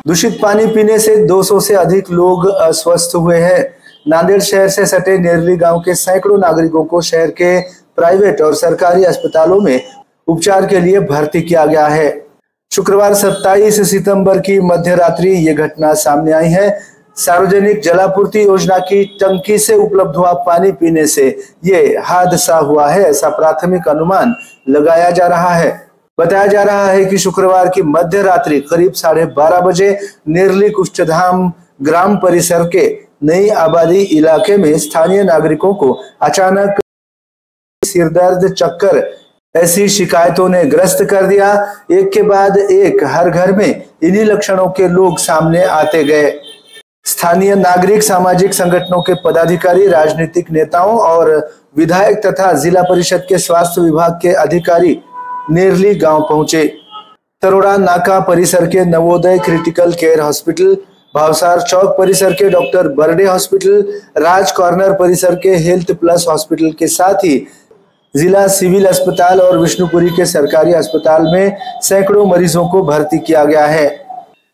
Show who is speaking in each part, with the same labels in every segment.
Speaker 1: दूषित पानी पीने से 200 से अधिक लोग अस्वस्थ हुए हैं। नांदेड़ शहर से सटे नेरली गांव के सैकड़ों नागरिकों को शहर के प्राइवेट और सरकारी अस्पतालों में उपचार के लिए भर्ती किया गया है। शुक्रवार 27 सितंबर की मध्य रात्रि ये घटना सामने आई है। सार्वजनिक जलापूर्ति योजना की टंकी से उपलब्ध हुआ पानी पीने से ये हादसा हुआ है, ऐसा प्राथमिक अनुमान लगाया जा रहा है। बताया जा रहा है कि शुक्रवार की मध्य रात्रि करीब 12:30 बजे नेरली कुष्ठधाम ग्राम परिसर के नई आबादी इलाके में स्थानीय नागरिकों को अचानक सिरदर्द, चक्कर ऐसी शिकायतों ने ग्रस्त कर दिया। एक के बाद एक हर घर में इन्हीं लक्षणों के लोग सामने आते गए। स्थानीय नागरिक, सामाजिक संगठनों के पदाधिकारी, राजनीतिक नेताओं और विधायक तथा जिला परिषद के स्वास्थ्य विभाग के अधिकारी नेरली गांव पहुंचे। तरोड़ा नाका परिसर के Navodaya Critical Care Hospital, Bhavsar Chowk परिसर के doctor Barde hospital, Raj Corner परिसर के हेल्थ प्लस हॉस्पिटल के साथ ही जिला सिविल अस्पताल और विष्णुपुरी के सरकारी अस्पताल में सैकड़ों मरीजों को भर्ती किया गया है।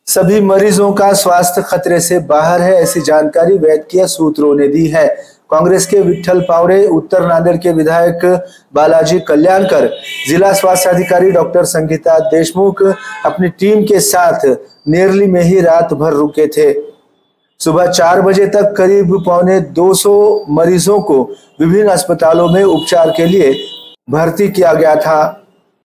Speaker 1: सभी मरीजों का स्वास्थ्य खतरे से बाहर है, ऐसी जानकारी वैद्यकीय सूत्रों ने दी है। कांग्रेस के विठल पावड़े, उत्तर नांदेड़ के विधायक बालाजी कल्याणकर, जिला स्वास्थ्य अधिकारी डॉक्टर संगीता देशमुख अपनी टीम के साथ नेरली में ही रात भर रुके थे। सुबह 4 बजे तक करीब 250 मरीजों को विभिन्न अस्पतालों में उपचार के लिए भर्ती किया गया था।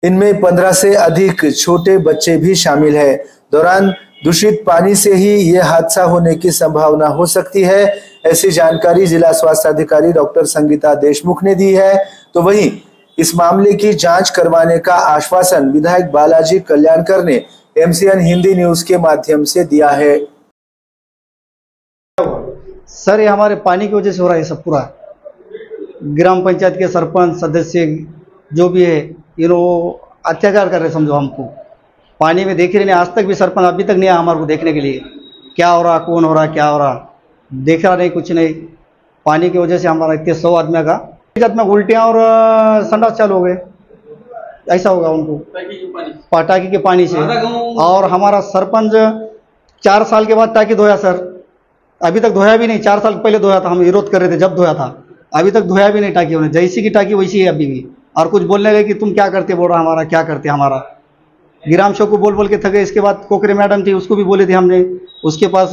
Speaker 1: इनमें 15 से अधिक छोटे बच्चे भी शामिल हैं। दौरान दूषित पानी से ही ये हादसा होने की संभावना हो सकती है, ऐसी जानकारी जिला स्वास्थ्य अधिकारी डॉक्टर संगीता देशमुख ने दी है। तो वहीं इस मामले की जांच करवाने का आश्वासन विधायक बालाजी कल्याणकर ने एमसीएन हिंदी न्यूज के माध्यम से दिया है।
Speaker 2: सर, ये हमारे पानी की वजह से हो रहा है सब पूरा। ग्राम पंचायत के सरपंच सदस्य जो भी है, ये लोग अत्याचार कर रहे समझो हमको। पानी में देख रहे नहीं, आज तक भी सरपंच अभी तक नहीं आया हमारे को देखने के लिए क्या हो रहा, कौन हो रहा, क्या हो रहा, देख रहा नहीं, कुछ नहीं। पानी की वजह से हमारा इतने 100 आदमी का उल्टियाँ और संडास चालू हो गए, ऐसा होगा उनको टाकी के पानी से। और हमारा सरपंच 4 साल के बाद टाकी धोया सर, अभी तक धोया भी नहीं। 4 साल पहले धोया था, हम विरोध कर रहे थे जब धोया था, अभी तक धोया भी नहीं टाकी उन्हें। जैसी की टाकी वैसी है अभी भी। और कुछ बोलने लगे कि तुम क्या करते, बोल रहा हमारा क्या करते हमारा। गिराम शो को बोल बोल के थके। इसके बाद कोकरे मैडम थी, उसको भी बोले थे हमने। उसके पास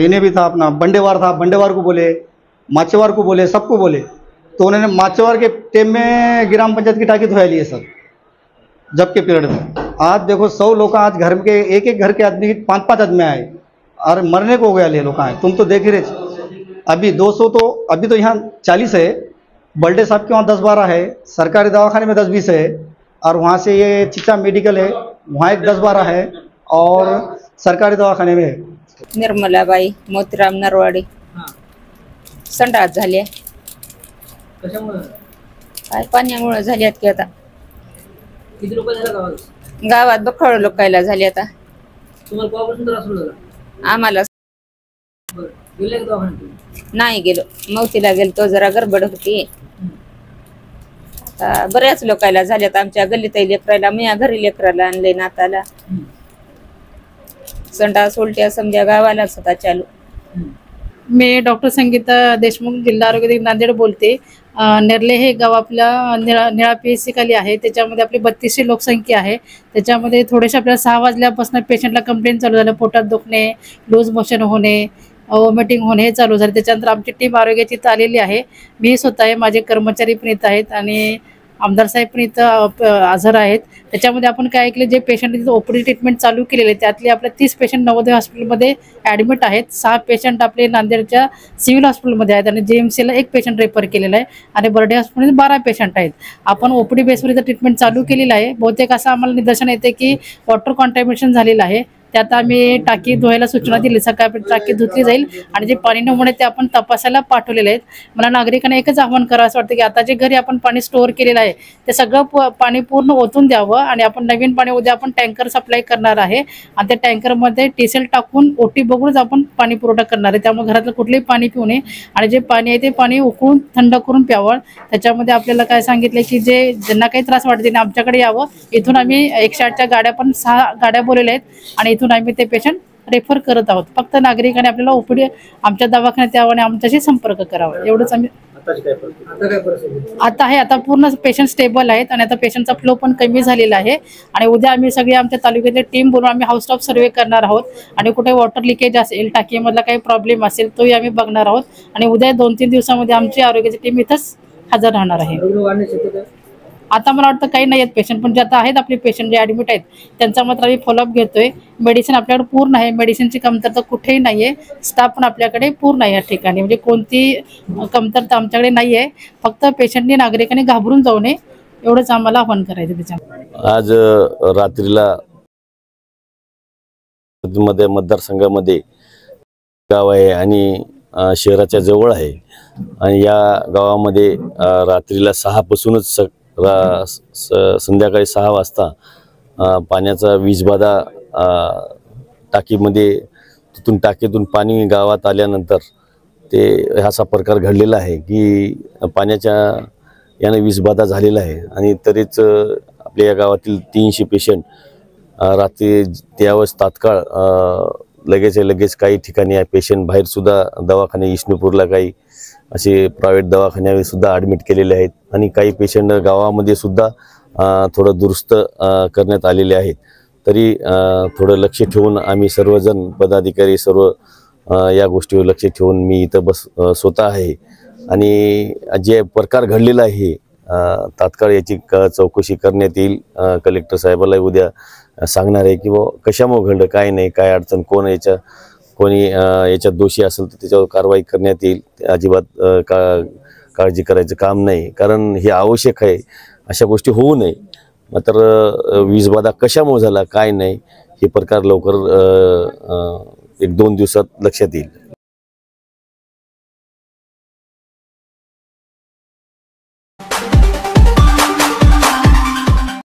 Speaker 2: इन्हें भी था अपना बंडेवार था, बंडेवार को बोले, माचेवार को बोले, सबको बोले। तो उन्होंने माचेवार के टाइम में ग्राम पंचायत की टाकी धोया लिए सब, जब के पीरियड में। आज देखो 100 लोग आज घर के एक घर के आदमी 5-5 आदमी आए और मरने को हो गया ले लोग आए। तुम तो देख रहे अभी 200 तो अभी तो यहाँ 40 है, बल्डे साहब के वहाँ 10-12 है, सरकारी दवाखाने में 10-20 है, और वहाँ से ये चिचा मेडिकल है, वहाँ एक 10-12 है, और सरकारी दवाखाने में है।
Speaker 3: निर्मलाबाई मोतीराम नरवाडी। संडास झाले, काय पाण्यामुळे झाल्यात की आता।
Speaker 4: किती लोक झाले
Speaker 3: गावात बखळ लोकायला झाले आता।
Speaker 4: तुम्हाला कॉर्पोरेशन त्रास होतो?
Speaker 3: आम्हाला
Speaker 4: गेले का दवाखान्यात?
Speaker 3: नाही गेलो, मौतीला गेलो तो जरा गडबड होती। आता बऱ्याच लोकायला झाल्यात आमच्या गल्लीतही लेकराला, मी घरी लेकराला आणले नाताला। संडास उलट्या समजा गावालाच होता चालू।
Speaker 5: मी डॉक्टर संगीता देशमुख, जिल्हा आरोग्य अधिकारी नांदेड बोलते। नेरले हे गाव आपल्या निळा PSC खाली आहे। त्याच्यामध्ये आपली 3200 लोकसंख्या आहे। त्याच्यामध्ये थोडेसे आपल्याला 6 वाजल्यापासून पेशंटला कंप्लेंट चालू झालं, पोटात दुखणे, लूज मोशन होणे, वॉमिटिंग होणे हे चालू झाले। त्याच्यानंतर आमची टीम आरोग्याची इथं आलेली आहे। मी स्वतः आहे, माझे कर्मचारी पण इथं आहेत आणि आमदार साहेब पण इथं हजर आहेत। त्याच्यामध्ये आपण काय ऐकले, जे पेशंट इथं OPD ट्रीटमेंट चालू केलेले त्यातले आपले 30 पेशंट नवोदय हॉस्पिटलमध्ये ॲडमिट आहेत। 6 पेशंट आपले नांदेडच्या सिव्हिल हॉस्पिटलमध्ये आहेत आणि JMCला 1 पेशंट रेफर केलेला आहे आणि बर्डे हॉस्पिटलमध्ये 12 पेशंट आहेत। आपण OPD बेसवर इथं ट्रीटमेंट चालू केलेलं आहे। बहुतेक असं आम्हाला निदर्शन येते की वॉटर कॉन्टॅमिनेशन झालेलं आहे। त्यात आम्ही टाकी धुवायला सूचना दिली, सकाळी टाकी धुतली जाईल आणि जे पाणी नमुने ते आपण तपासायला पाठवलेले आहेत। मला नागरिकांना एकच आव्हान करावं असं वाटतं की आता जे घरी आपण पाणी स्टोअर केलेलं आहे ते सगळं पाणी पूर्ण ओतून द्यावं आणि आपण नवीन पाणी उद्या आपण टँकर सप्लाय करणार आहे आणि त्या टँकरमध्ये टीसेल टाकून OT बघूनच आपण पाणी पुरवठा करणार आहे। त्यामुळे घरातलं कुठलेही पाणी पिऊ नये आणि जे पाणी आहे ते पाणी उकळून थंड करून प्यावं। त्याच्यामध्ये आपल्याला काय सांगितलं की जे ज्यांना काही त्रास वाटते त्यांनी आमच्याकडे यावं। इथून आम्ही 108च्या गाड्या पण 6 गाड्या बोलवल्या आहेत आणि इथून आम्ही ते पेशंट रेफर करत आहोत. फक्त नागरिकांनी आपल्याला ओपीडी आमच्या दवाखान्यात यावं आणि आमच्याशी संपर्क करावा एवढंच आम्ही.
Speaker 4: आता काय परिस्थिती?
Speaker 5: आता आहे, आता पूर्ण पेशंट स्टेबल आहेत आणि आता पेशंटचा फ्लो पण कमी झालेला आहे. आणि उद्या आम्ही सगळे आमच्या तालुक्यातले टीम बोलून आम्ही हाऊस स्टॉप सर्वे करणार आहोत आणि कुठे वॉटर लिकेज असेल, टाकीमधला काही प्रॉब्लेम असेल तोही आम्ही बघणार आहोत. आणि उद्या 2-3 दिवसामध्ये आमची आरोग्याची टीम इथंच हजर राहणार आहे.
Speaker 4: रुग्ण वाढण्याची शक्यता आहे?
Speaker 5: आता मला वाटतं काही नाही आहेत पेशंट, पण जे आता आहेत आपले पेशंट जे ॲडमिट आहेत त्यांचा मात्र आम्ही फॉलोअप घेतोय. मेडिसिन आपल्याकडे पूर्ण आहे, मेडिसिनची कमतरता कुठेही नाही आहे. स्टाफ पण आपल्याकडे पूर्ण आहे या ठिकाणी, म्हणजे कोणती कमतरता आमच्याकडे नाही आहे. फक्त पेशंटनी नागरिकांनी घाबरून जाऊ नये एवढंच आम्हाला आव्हान करायचं त्याच्यामध्ये.
Speaker 6: आज रात्रीला मध्ये मतदारसंघामध्ये गाव आहे आणि शहराच्या जवळ आहे आणि या गावामध्ये रात्रीला 6 पासूनच संध्याकाळी 6 वाजता पाण्याचा वीजबाधा टाकीमध्ये टाकीतून पाणी गावात आल्यानंतर ते असा प्रकार घडलेला आहे की पाण्याच्या याने वीजबाधा झालेला आहे. आणि तरीच आपल्या या गावातील 300 पेशंट रात्री त्यावेळेस तात्काळ लगेच काही ठिकाणी पेशंट बाहेरसुद्धा दवाखाने विष्णुपूरला काही असे प्रायव्हेट दवाखान्यावर सुद्धा ॲडमिट केलेले आहेत आणि काही पेशंट गावामध्ये सुद्धा थोडं दुरुस्त करण्यात आलेले आहेत. तरी थोडं लक्ष ठेवून आम्ही सर्वजण पदाधिकारी सर्व या गोष्टीवर लक्ष ठेवून मी इथं स्वतः आहे आणि जे प्रकार घडलेला आहे तात्काळ याची चौकशी करण्यात येईल. कलेक्टर साहेबाला उद्या सांगणार आहे की कशामुळे घडलं, काय नाही, काय अडचण, कोणी याच्यात दोषी असेल तर त्याच्यावर कारवाई करण्यात येईल. अजिबात काळजी करायचं काम नाही, कारण हे आवश्यक आहे. अशा गोष्टी होऊ नये. मात्र वीजबाधा कशामुळे झाला, काय नाही, हे प्रकार लवकर 1-2 दिवसात लक्षात येईल.